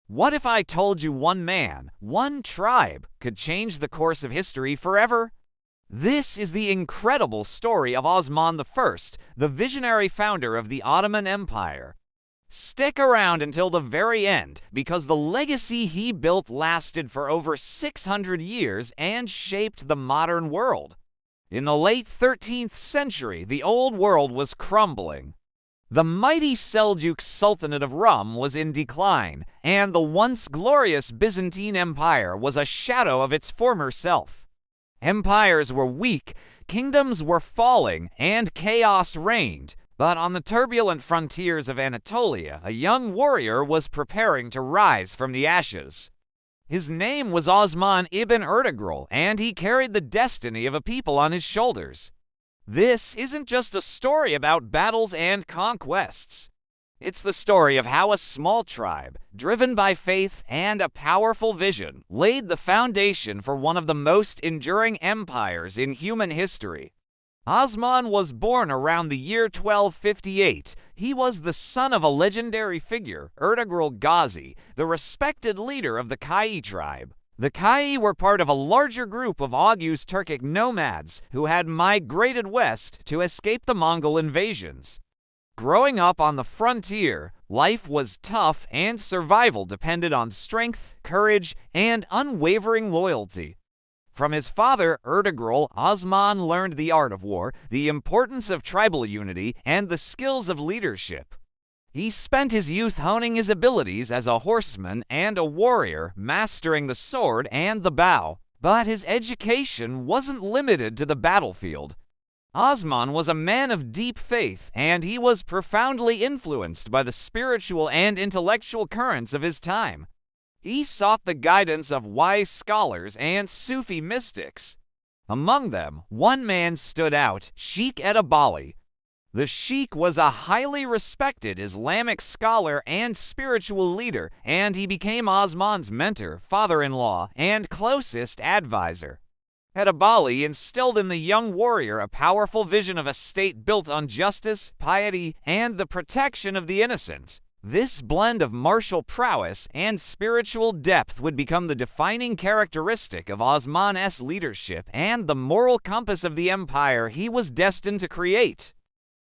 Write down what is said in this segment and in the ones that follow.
What if I told you one man, one tribe, could change the course of history forever? This is the incredible story of Osman I, the visionary founder of the Ottoman Empire. Stick around until the very end, because the legacy he built lasted for over 600 years and shaped the modern world. In the late 13th century, the old world was crumbling. The mighty Seljuk Sultanate of Rum was in decline, and the once glorious Byzantine Empire was a shadow of its former self. Empires were weak, kingdoms were falling, and chaos reigned. But on the turbulent frontiers of Anatolia, a young warrior was preparing to rise from the ashes. His name was Osman ibn Ertugrul, and he carried the destiny of a people on his shoulders. This isn't just a story about battles and conquests. It's the story of how a small tribe, driven by faith and a powerful vision, laid the foundation for one of the most enduring empires in human history. Osman was born around the year 1258. He was the son of a legendary figure, Ertugrul Gazi, the respected leader of the Kai tribe. The Kai were part of a larger group of Oghuz Turkic nomads who had migrated west to escape the Mongol invasions. Growing up on the frontier, life was tough and survival depended on strength, courage, and unwavering loyalty. From his father, Ertugrul, Osman learned the art of war, the importance of tribal unity, and the skills of leadership. He spent his youth honing his abilities as a horseman and a warrior, mastering the sword and the bow. But his education wasn't limited to the battlefield. Osman was a man of deep faith, and he was profoundly influenced by the spiritual and intellectual currents of his time. He sought the guidance of wise scholars and Sufi mystics. Among them, one man stood out, Sheikh Edebali. The sheikh was a highly respected Islamic scholar and spiritual leader, and he became Osman's mentor, father-in-law, and closest advisor. Edebali instilled in the young warrior a powerful vision of a state built on justice, piety, and the protection of the innocent. This blend of martial prowess and spiritual depth would become the defining characteristic of Osman's leadership and the moral compass of the empire he was destined to create.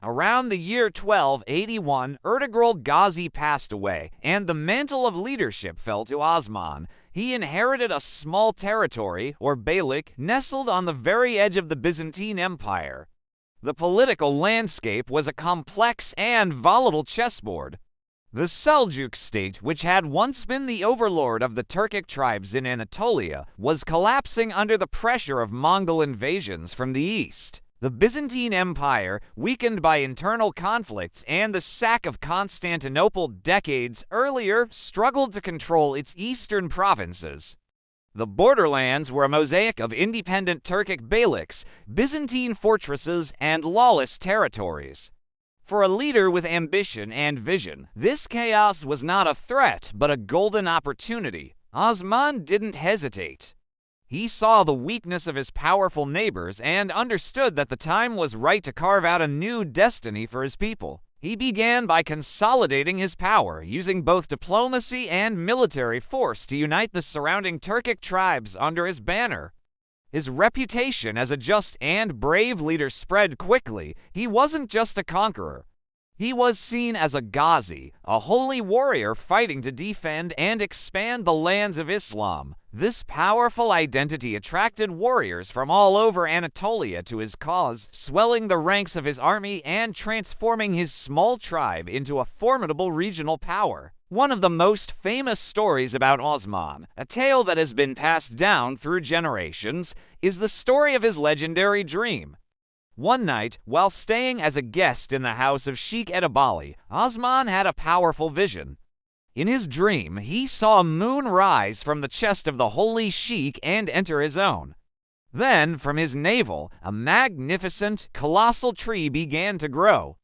Around the year 1281, Ertugrul Gazi passed away, and the mantle of leadership fell to Osman. He inherited a small territory, or beylik, nestled on the very edge of the Byzantine Empire. The political landscape was a complex and volatile chessboard. The Seljuk state, which had once been the overlord of the Turkic tribes in Anatolia, was collapsing under the pressure of Mongol invasions from the east. The Byzantine Empire, weakened by internal conflicts and the sack of Constantinople decades earlier, struggled to control its eastern provinces. The borderlands were a mosaic of independent Turkic beyliks, Byzantine fortresses, and lawless territories. For a leader with ambition and vision, this chaos was not a threat, but a golden opportunity. Osman didn't hesitate. He saw the weakness of his powerful neighbors and understood that the time was right to carve out a new destiny for his people. He began by consolidating his power, using both diplomacy and military force to unite the surrounding Turkic tribes under his banner. His reputation as a just and brave leader spread quickly. He wasn't just a conqueror. He was seen as a Ghazi, a holy warrior fighting to defend and expand the lands of Islam. This powerful identity attracted warriors from all over Anatolia to his cause, swelling the ranks of his army and transforming his small tribe into a formidable regional power. One of the most famous stories about Osman, a tale that has been passed down through generations, is the story of his legendary dream. One night, while staying as a guest in the house of Sheikh Edebali, Osman had a powerful vision. In his dream, he saw a moon rise from the chest of the holy sheikh and enter his own. Then, from his navel, a magnificent, colossal tree began to grow.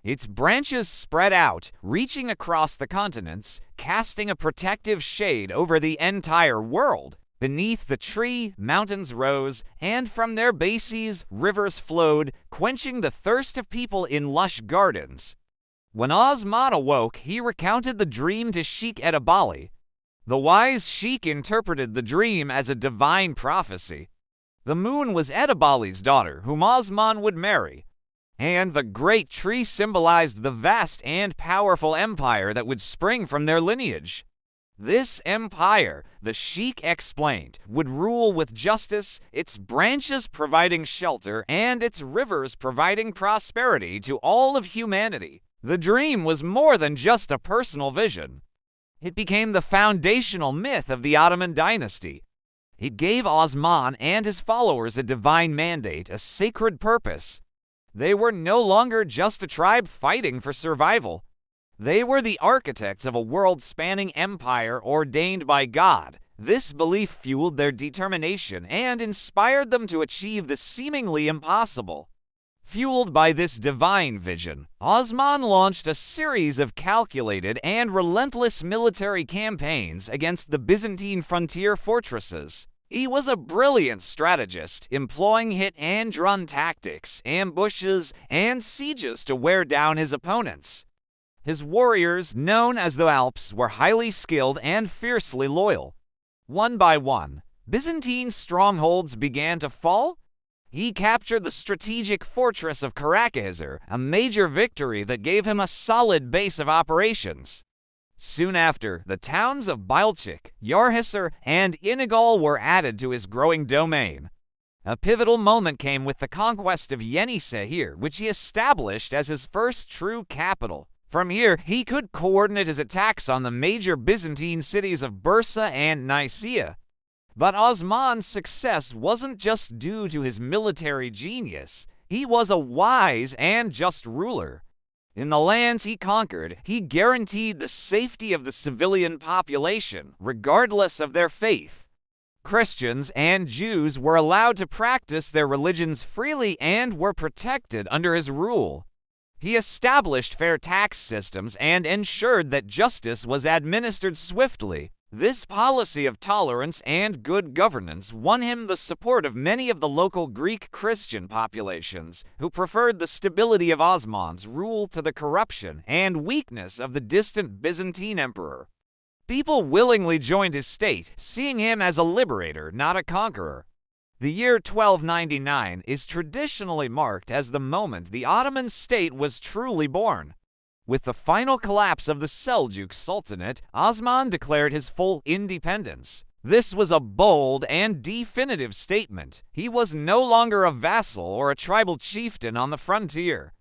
Its branches spread out, reaching across the continents, casting a protective shade over the entire world. Beneath the tree, mountains rose, and from their bases, rivers flowed, quenching the thirst of people in lush gardens. When Osman awoke, he recounted the dream to Sheikh Edebali. The wise sheik interpreted the dream as a divine prophecy. The moon was Edebali's daughter, whom Osman would marry, and the great tree symbolized the vast and powerful empire that would spring from their lineage. This empire, the sheik explained, would rule with justice, its branches providing shelter and its rivers providing prosperity to all of humanity. The dream was more than just a personal vision. It became the foundational myth of the Ottoman dynasty. It gave Osman and his followers a divine mandate, a sacred purpose. They were no longer just a tribe fighting for survival. They were the architects of a world-spanning empire ordained by God. This belief fueled their determination and inspired them to achieve the seemingly impossible. Fueled by this divine vision, Osman launched a series of calculated and relentless military campaigns against the Byzantine frontier fortresses. He was a brilliant strategist, employing hit-and-run tactics, ambushes, and sieges to wear down his opponents. His warriors, known as the Alps, were highly skilled and fiercely loyal. One by one, Byzantine strongholds began to fall. He captured the strategic fortress of Karakazar, a major victory that gave him a solid base of operations. Soon after, the towns of Bilchik, Yarhisar, and Inigal were added to his growing domain. A pivotal moment came with the conquest of Yenisehir, which he established as his first true capital. From here, he could coordinate his attacks on the major Byzantine cities of Bursa and Nicaea. But Osman's success wasn't just due to his military genius. He was a wise and just ruler. In the lands he conquered, he guaranteed the safety of the civilian population, regardless of their faith. Christians and Jews were allowed to practice their religions freely and were protected under his rule. He established fair tax systems and ensured that justice was administered swiftly. This policy of tolerance and good governance won him the support of many of the local Greek Christian populations, who preferred the stability of Osman's rule to the corruption and weakness of the distant Byzantine emperor. People willingly joined his state, seeing him as a liberator, not a conqueror. The year 1299 is traditionally marked as the moment the Ottoman state was truly born. With the final collapse of the Seljuk Sultanate, Osman declared his full independence. This was a bold and definitive statement. He was no longer a vassal or a tribal chieftain on the frontier.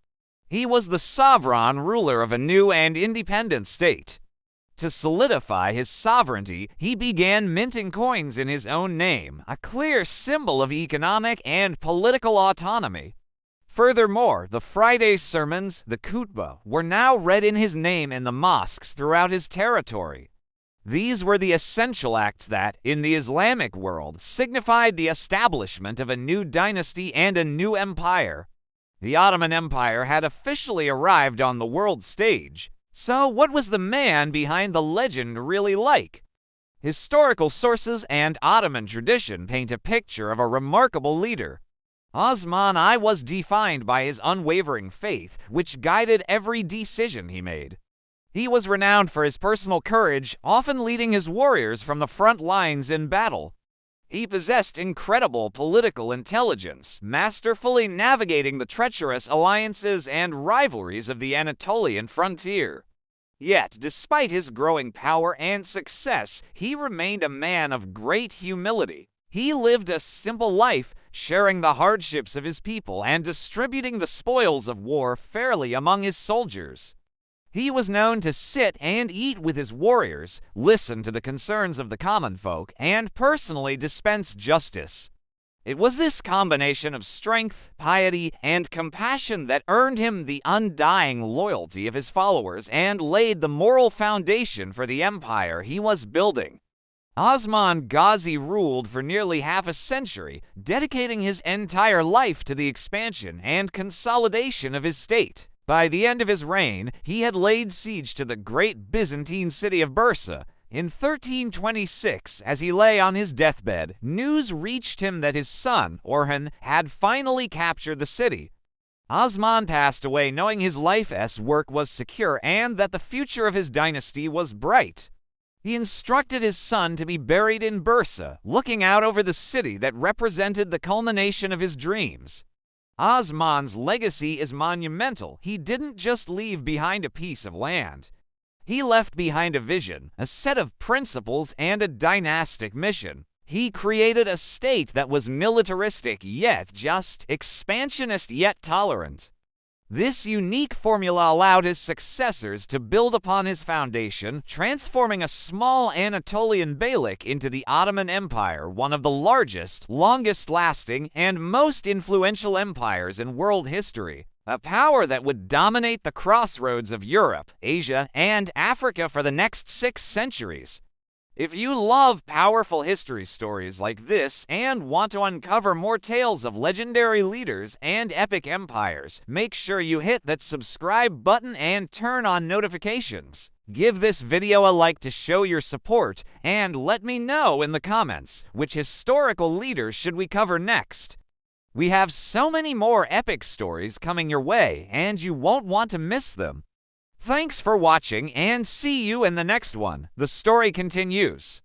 He was the sovereign ruler of a new and independent state. To solidify his sovereignty, he began minting coins in his own name, a clear symbol of economic and political autonomy. Furthermore, the Friday sermons, the khutbah, were now read in his name in the mosques throughout his territory. These were the essential acts that, in the Islamic world, signified the establishment of a new dynasty and a new empire. The Ottoman Empire had officially arrived on the world stage. So what was the man behind the legend really like? Historical sources and Ottoman tradition paint a picture of a remarkable leader. Osman I was defined by his unwavering faith, which guided every decision he made. He was renowned for his personal courage, often leading his warriors from the front lines in battle. He possessed incredible political intelligence, masterfully navigating the treacherous alliances and rivalries of the Anatolian frontier. Yet, despite his growing power and success, he remained a man of great humility. He lived a simple life, sharing the hardships of his people and distributing the spoils of war fairly among his soldiers. He was known to sit and eat with his warriors, listen to the concerns of the common folk, and personally dispense justice. It was this combination of strength, piety, and compassion that earned him the undying loyalty of his followers and laid the moral foundation for the empire he was building. Osman Ghazi ruled for nearly half a century, dedicating his entire life to the expansion and consolidation of his state. By the end of his reign, he had laid siege to the great Byzantine city of Bursa. In 1326, as he lay on his deathbed, news reached him that his son, Orhan, had finally captured the city. Osman passed away knowing his life's work was secure and that the future of his dynasty was bright. He instructed his son to be buried in Bursa, looking out over the city that represented the culmination of his dreams. Osman's legacy is monumental. He didn't just leave behind a piece of land. He left behind a vision, a set of principles, and a dynastic mission. He created a state that was militaristic yet just, expansionist yet tolerant. This unique formula allowed his successors to build upon his foundation, transforming a small Anatolian beylik into the Ottoman Empire, one of the largest, longest-lasting, and most influential empires in world history. A power that would dominate the crossroads of Europe, Asia, and Africa for the next 6 centuries. If you love powerful history stories like this and want to uncover more tales of legendary leaders and epic empires, make sure you hit that subscribe button and turn on notifications. Give this video a like to show your support, and let me know in the comments which historical leaders should we cover next. We have so many more epic stories coming your way, and you won't want to miss them. Thanks for watching, and see you in the next one. The story continues.